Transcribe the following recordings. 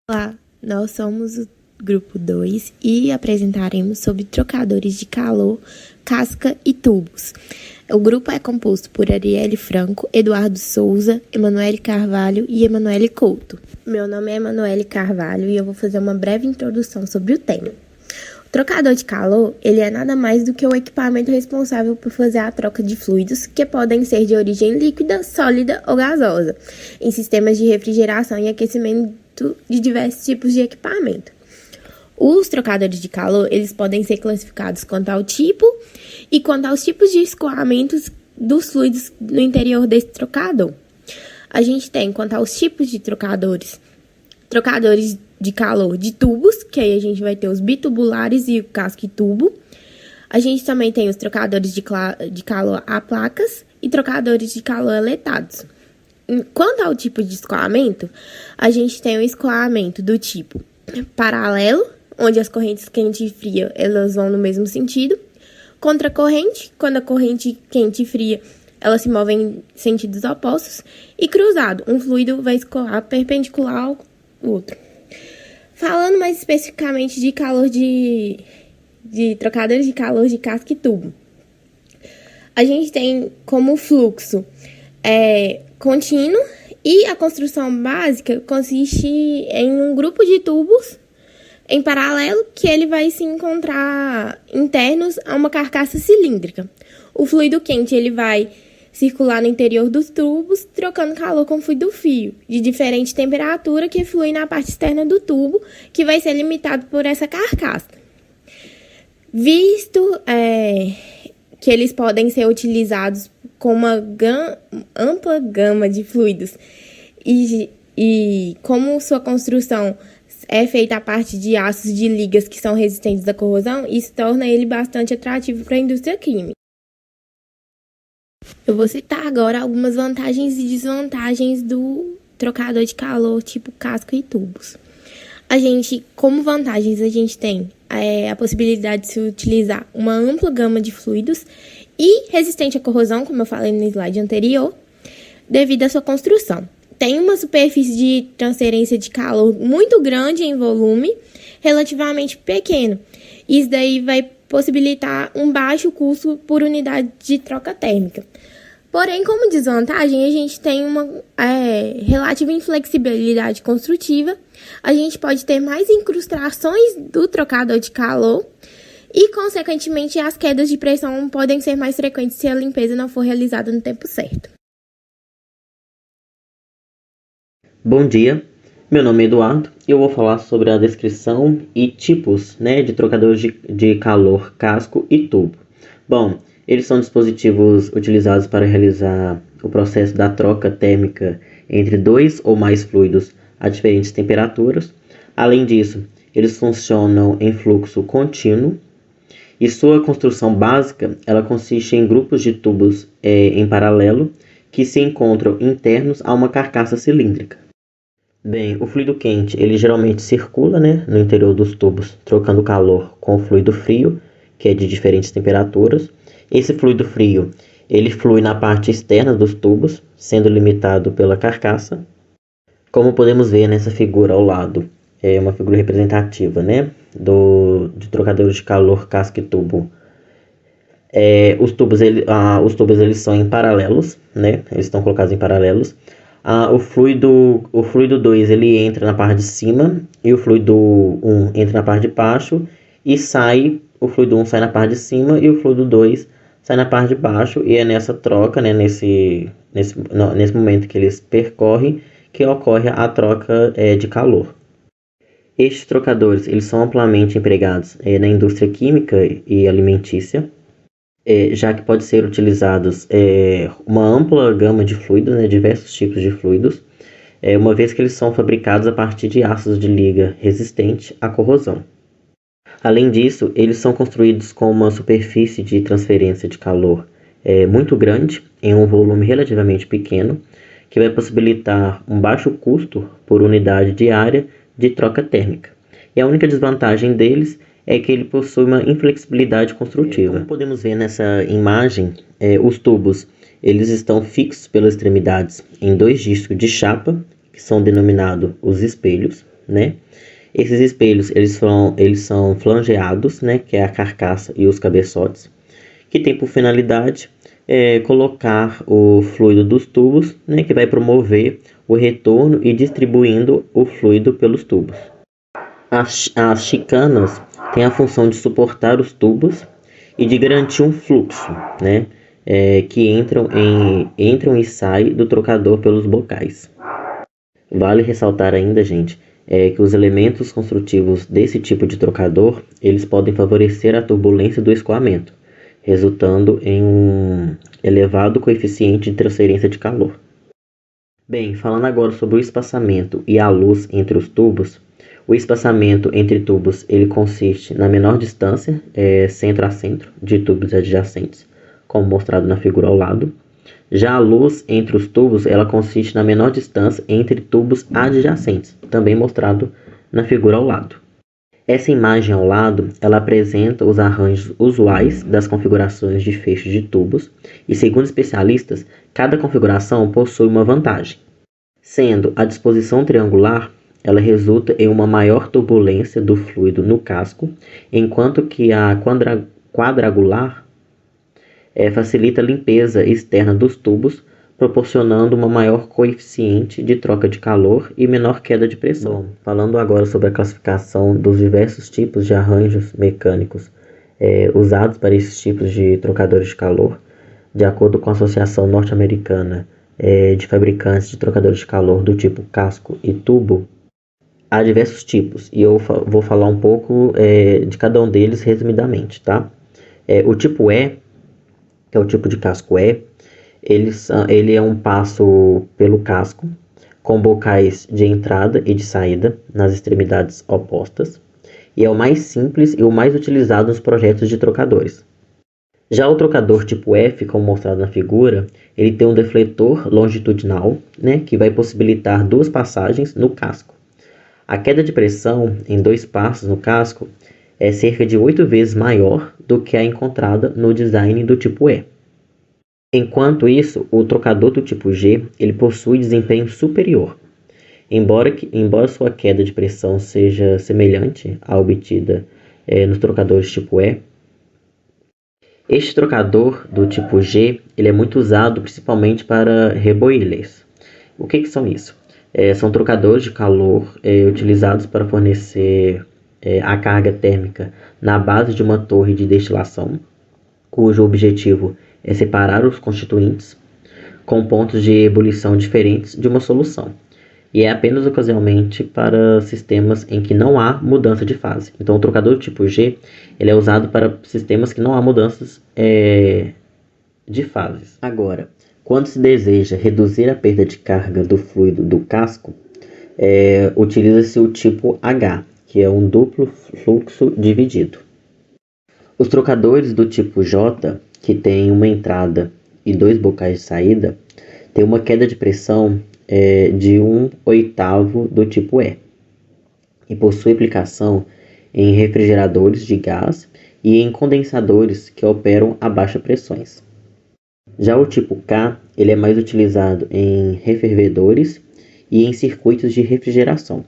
Olá, nós somos o grupo 2 e apresentaremos sobre trocadores de calor, casca e tubos. O grupo é composto por Arielle Franco, Eduardo Souza, Emanuele Carvalho e Emanuele Couto. Meu nome é Emanuele Carvalho e eu vou fazer uma breve introdução sobre o tema. O trocador de calor, ele é nada mais do que o equipamento responsável por fazer a troca de fluidos que podem ser de origem líquida, sólida ou gasosa, em sistemas de refrigeração e aquecimento de diversos tipos de equipamento. Os trocadores de calor, eles podem ser classificados quanto ao tipo e quanto aos tipos de escoamentos dos fluidos no interior desse trocador. A gente tem, quanto aos tipos de trocadores de calor de tubos, que aí a gente vai ter os bitubulares e o casco e tubo. A gente também tem os trocadores de calor a placas e trocadores de calor aletados. Quanto ao tipo de escoamento, a gente tem o escoamento do tipo paralelo, onde as correntes quente e fria elas vão no mesmo sentido. Contracorrente, quando a corrente quente e fria elas se movem em sentidos opostos. E cruzado, um fluido vai escoar perpendicular ao outro. Falando mais especificamente de calor de trocadores de calor de casca e tubo, a gente tem como fluxo contínuo e a construção básica consiste em um grupo de tubos em paralelo que ele vai se encontrar internos a uma carcaça cilíndrica. O fluido quente ele vai circular no interior dos tubos, trocando calor com fluido frio, de diferente temperatura, que flui na parte externa do tubo, que vai ser limitado por essa carcaça. Visto que eles podem ser utilizados com uma ampla gama de fluidos e como sua construção é feita a partir de aços de ligas que são resistentes à corrosão, isso torna ele bastante atrativo para a indústria química. Eu vou citar agora algumas vantagens e desvantagens do trocador de calor tipo casco e tubos. Como vantagens, a gente tem a possibilidade de se utilizar uma ampla gama de fluidos e resistente à corrosão, como eu falei no slide anterior, devido à sua construção. Tem uma superfície de transferência de calor muito grande em volume, relativamente pequeno. Isso daí vai possibilitar um baixo custo por unidade de troca térmica. Porém, como desvantagem, a gente tem uma relativa inflexibilidade construtiva, a gente pode ter mais incrustações do trocador de calor e, consequentemente, as quedas de pressão podem ser mais frequentes se a limpeza não for realizada no tempo certo. Bom dia, meu nome é Eduardo e eu vou falar sobre a descrição e tipos de trocadores de calor, casco e tubo. Bom, eles são dispositivos utilizados para realizar o processo da troca térmica entre dois ou mais fluidos a diferentes temperaturas. Além disso, eles funcionam em fluxo contínuo e sua construção básica ela consiste em grupos de tubos em paralelo que se encontram internos a uma carcaça cilíndrica. Bem, o fluido quente ele geralmente circula no interior dos tubos, trocando calor com o fluido frio, que é de diferentes temperaturas. Esse fluido frio ele flui na parte externa dos tubos, sendo limitado pela carcaça. Como podemos ver nessa figura ao lado, é uma figura representativa de trocadores de calor, casca e tubo. Os tubos eles são em paralelos, eles estão colocados em paralelos. O fluido 2 ele entra na parte de cima e o fluido 1 entra na parte de baixo e o fluido 1 sai na parte de cima e o fluido 2 sai na parte de baixo, e é nessa troca, nesse momento que eles percorrem, que ocorre a troca de calor. Estes trocadores eles são amplamente empregados na indústria química e alimentícia, já que pode ser utilizados uma ampla gama de fluidos, diversos tipos de fluidos, uma vez que eles são fabricados a partir de aços de liga resistente à corrosão. Além disso, eles são construídos com uma superfície de transferência de calor muito grande, em um volume relativamente pequeno, que vai possibilitar um baixo custo por unidade diária de troca térmica. E a única desvantagem deles é que ele possui uma inflexibilidade construtiva. Como podemos ver nessa imagem, os tubos eles estão fixos pelas extremidades em dois discos de chapa, que são denominados os espelhos, né? Esses espelhos, eles são flangeados, né? Que é a carcaça e os cabeçotes, que tem por finalidade colocar o fluido dos tubos, né? Que vai promover o retorno e distribuindo o fluido pelos tubos. As chicanas têm a função de suportar os tubos e de garantir um fluxo, né? Que entram e saem do trocador pelos bocais. Vale ressaltar ainda, gente, que os elementos construtivos desse tipo de trocador, eles podem favorecer a turbulência do escoamento, resultando em um elevado coeficiente de transferência de calor. Bem, falando agora sobre o espaçamento e a luz entre os tubos, o espaçamento entre tubos ele consiste na menor distância, centro a centro, de tubos adjacentes, como mostrado na figura ao lado. Já a luz entre os tubos ela consiste na menor distância entre tubos adjacentes, também mostrado na figura ao lado. Essa imagem ao lado ela apresenta os arranjos usuais das configurações de fechos de tubos e, segundo especialistas, cada configuração possui uma vantagem, sendo a disposição triangular ela resulta em uma maior turbulência do fluido no casco, enquanto que a quadrangular facilita a limpeza externa dos tubos, proporcionando uma maior coeficiente de troca de calor e menor queda de pressão. Bom, falando agora sobre a classificação dos diversos tipos de arranjos mecânicos usados para esses tipos de trocadores de calor, de acordo com a Associação Norte-Americana de Fabricantes de Trocadores de Calor do tipo casco e tubo, há diversos tipos, e eu vou falar um pouco de cada um deles resumidamente, tá? O tipo E, que é o tipo de casco E, ele é um passo pelo casco, com bocais de entrada e de saída nas extremidades opostas, e é o mais simples e o mais utilizado nos projetos de trocadores. Já o trocador tipo F, como mostrado na figura, ele tem um defletor longitudinal, né, que vai possibilitar duas passagens no casco. A queda de pressão em dois passos no casco é cerca de 8 vezes maior do que a encontrada no design do tipo E. Enquanto isso, o trocador do tipo G ele possui desempenho superior. Embora sua queda de pressão seja semelhante à obtida nos trocadores tipo E, este trocador do tipo G ele é muito usado principalmente para reboilers. O que são isso? São trocadores de calor utilizados para fornecer a carga térmica na base de uma torre de destilação, cujo objetivo é separar os constituintes com pontos de ebulição diferentes de uma solução, e é apenas ocasionalmente para sistemas em que não há mudança de fase. Então, o trocador do tipo G ele é usado para sistemas que não há mudanças de fases. Agora, quando se deseja reduzir a perda de carga do fluido do casco, utiliza-se o tipo H, que é um duplo fluxo dividido. Os trocadores do tipo J, que tem uma entrada e dois bocais de saída, têm uma queda de pressão de 1/8 do tipo E, e possui aplicação em refrigeradores de gás e em condensadores que operam a baixas pressões. Já o tipo K, ele é mais utilizado em refervedores e em circuitos de refrigeração.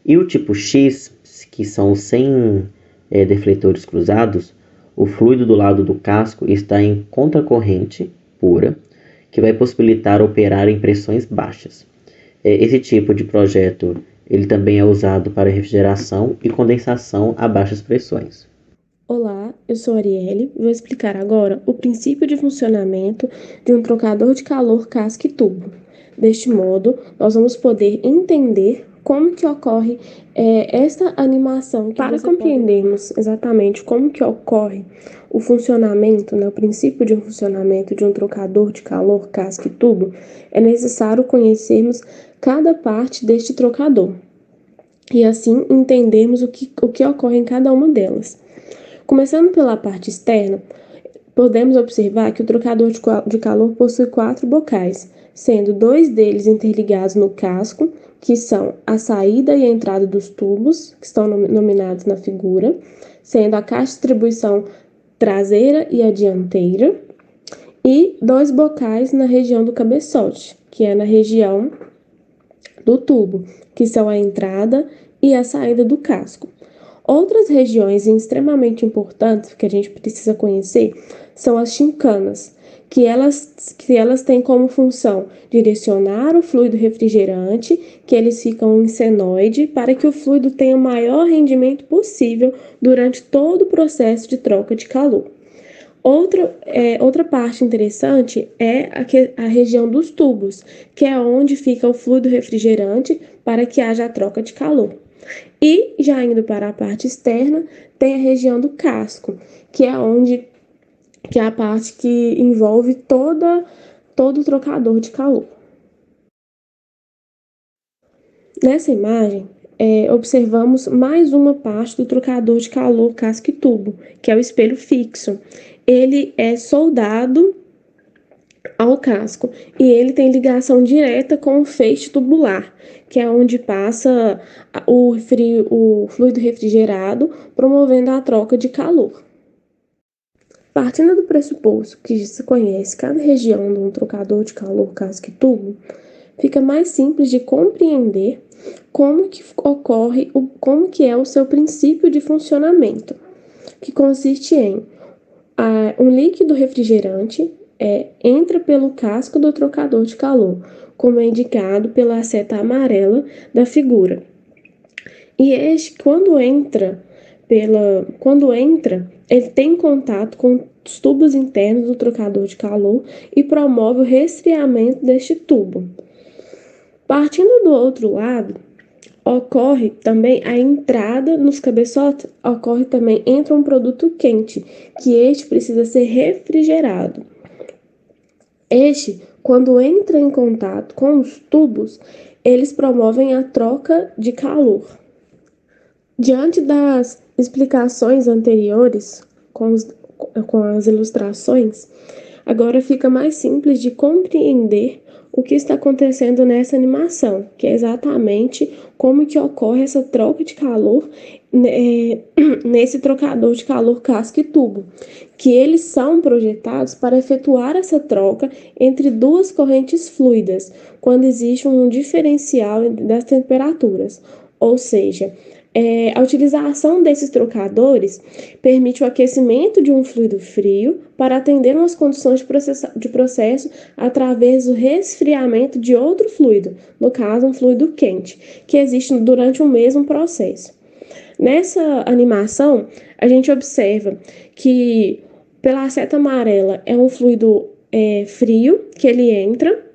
E o tipo X, que são sem defletores cruzados, o fluido do lado do casco está em contracorrente pura, que vai possibilitar operar em pressões baixas. Esse tipo de projeto ele também é usado para refrigeração e condensação a baixas pressões. Olá, eu sou a Arielle e vou explicar agora o princípio de funcionamento de um trocador de calor casca e tubo. Deste modo, nós vamos poder entender como que ocorre esta animação. Para compreendermos exatamente como que ocorre o funcionamento, o princípio de um funcionamento de um trocador de calor casca e tubo, é necessário conhecermos cada parte deste trocador e assim entendermos o que ocorre em cada uma delas. Começando pela parte externa, podemos observar que o trocador de calor possui 4 bocais, sendo 2 deles interligados no casco, que são a saída e a entrada dos tubos, que estão nominados na figura, sendo a caixa de distribuição traseira e a dianteira, e 2 bocais na região do cabeçote, que é na região do tubo, que são a entrada e a saída do casco. Outras regiões extremamente importantes que a gente precisa conhecer são as chincanas, que elas têm como função direcionar o fluido refrigerante, que eles ficam em senoide, para que o fluido tenha o maior rendimento possível durante todo o processo de troca de calor. Outra parte interessante é a região dos tubos, que é onde fica o fluido refrigerante para que haja a troca de calor. E, já indo para a parte externa, tem a região do casco, que é a parte que envolve todo o trocador de calor. Nessa imagem, observamos mais uma parte do trocador de calor casca e tubo, que é o espelho fixo. Ele é soldado ao casco e ele tem ligação direta com o feixe tubular, que é onde passa o fluido refrigerado, promovendo a troca de calor. Partindo do pressuposto que se conhece cada região de um trocador de calor casca e tubo, fica mais simples de compreender como que ocorre, como que é o seu princípio de funcionamento, que consiste em um líquido refrigerante entra pelo casco do trocador de calor, como é indicado pela seta amarela da figura. E este, quando entra, ele tem contato com os tubos internos do trocador de calor e promove o resfriamento deste tubo. Partindo do outro lado, ocorre também a entrada nos cabeçotes, entra um produto quente, que este precisa ser refrigerado. Este, quando entra em contato com os tubos, eles promovem a troca de calor. Diante das explicações anteriores, com as ilustrações, agora fica mais simples de compreender o que está acontecendo nessa animação, que é exatamente como que ocorre essa troca de calor nesse trocador de calor casca e tubo, que eles são projetados para efetuar essa troca entre duas correntes fluidas, quando existe um diferencial das temperaturas, ou seja, a utilização desses trocadores permite o aquecimento de um fluido frio para atender umas condições de processo através do resfriamento de outro fluido, no caso um fluido quente, que existe durante o mesmo processo. Nessa animação, a gente observa que pela seta amarela é um fluido frio, que ele entra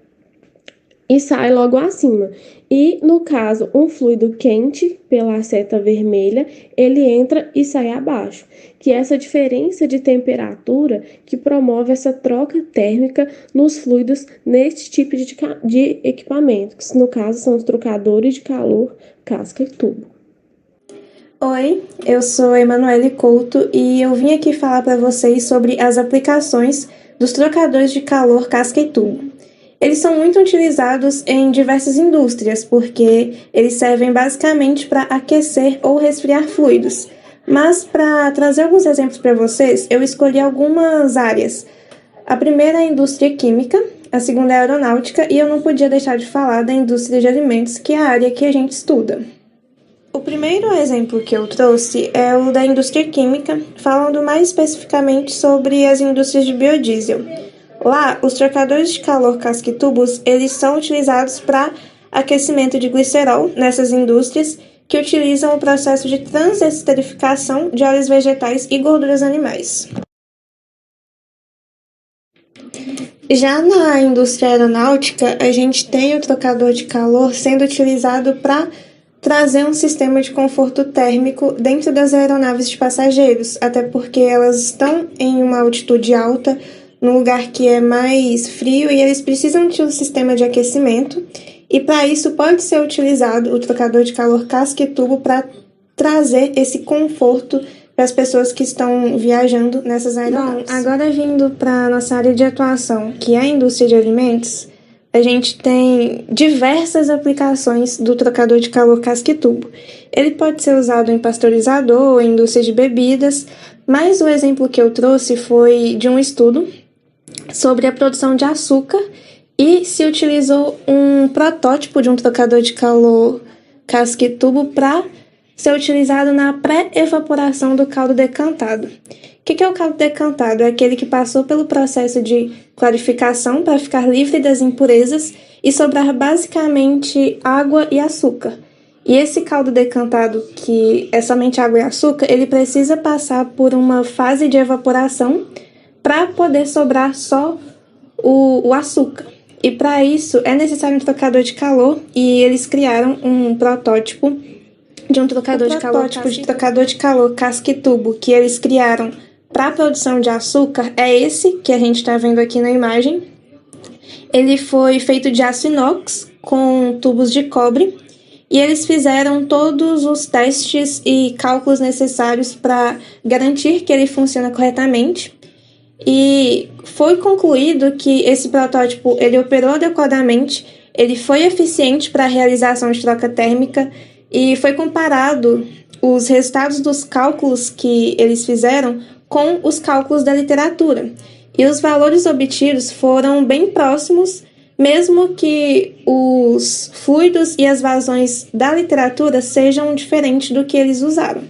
e sai logo acima. E, no caso, um fluido quente, pela seta vermelha, ele entra e sai abaixo, que é essa diferença de temperatura que promove essa troca térmica nos fluidos neste tipo de equipamento, que no caso são os trocadores de calor casca e tubo. Oi, eu sou Emanuele Couto e eu vim aqui falar para vocês sobre as aplicações dos trocadores de calor casca e tubo. Eles são muito utilizados em diversas indústrias, porque eles servem basicamente para aquecer ou resfriar fluidos. Mas, para trazer alguns exemplos para vocês, eu escolhi algumas áreas. A primeira é a indústria química, a segunda é a aeronáutica, e eu não podia deixar de falar da indústria de alimentos, que é a área que a gente estuda. O primeiro exemplo que eu trouxe é o da indústria química, falando mais especificamente sobre as indústrias de biodiesel. Lá, os trocadores de calor casca e tubos, eles são utilizados para aquecimento de glicerol nessas indústrias que utilizam o processo de transesterificação de óleos vegetais e gorduras animais. Já na indústria aeronáutica, a gente tem o trocador de calor sendo utilizado para trazer um sistema de conforto térmico dentro das aeronaves de passageiros, até porque elas estão em uma altitude alta, num lugar que é mais frio, e eles precisam de um sistema de aquecimento, e para isso pode ser utilizado o trocador de calor casca e tubo para trazer esse conforto para as pessoas que estão viajando nessas aeronaves. Bom, agora vindo para a nossa área de atuação, que é a indústria de alimentos, a gente tem diversas aplicações do trocador de calor casca e tubo. Ele pode ser usado em pasteurizador, em indústria de bebidas, mas o exemplo que eu trouxe foi de um estudo sobre a produção de açúcar e se utilizou um protótipo de um trocador de calor casca e tubo para ser utilizado na pré-evaporação do caldo decantado. O que é o caldo decantado? É aquele que passou pelo processo de clarificação para ficar livre das impurezas e sobrar basicamente água e açúcar. E esse caldo decantado, que é somente água e açúcar, ele precisa passar por uma fase de evaporação para poder sobrar só o açúcar. E para isso é necessário um trocador de calor, e eles criaram um protótipo de um trocador de calor casca e tubo que eles criaram para a produção de açúcar. É esse que a gente está vendo aqui na imagem. Ele foi feito de aço inox com tubos de cobre, e eles fizeram todos os testes e cálculos necessários para garantir que ele funciona corretamente. E foi concluído que esse protótipo ele operou adequadamente, ele foi eficiente para a realização de troca térmica, e foi comparado os resultados dos cálculos que eles fizeram com os cálculos da literatura. E os valores obtidos foram bem próximos, mesmo que os fluidos e as vazões da literatura sejam diferentes do que eles usaram.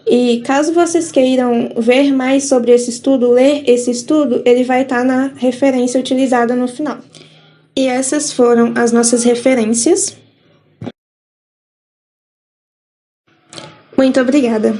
E caso vocês queiram ver mais sobre esse estudo, ler esse estudo, ele vai estar na referência utilizada no final. E essas foram as nossas referências. Muito obrigada.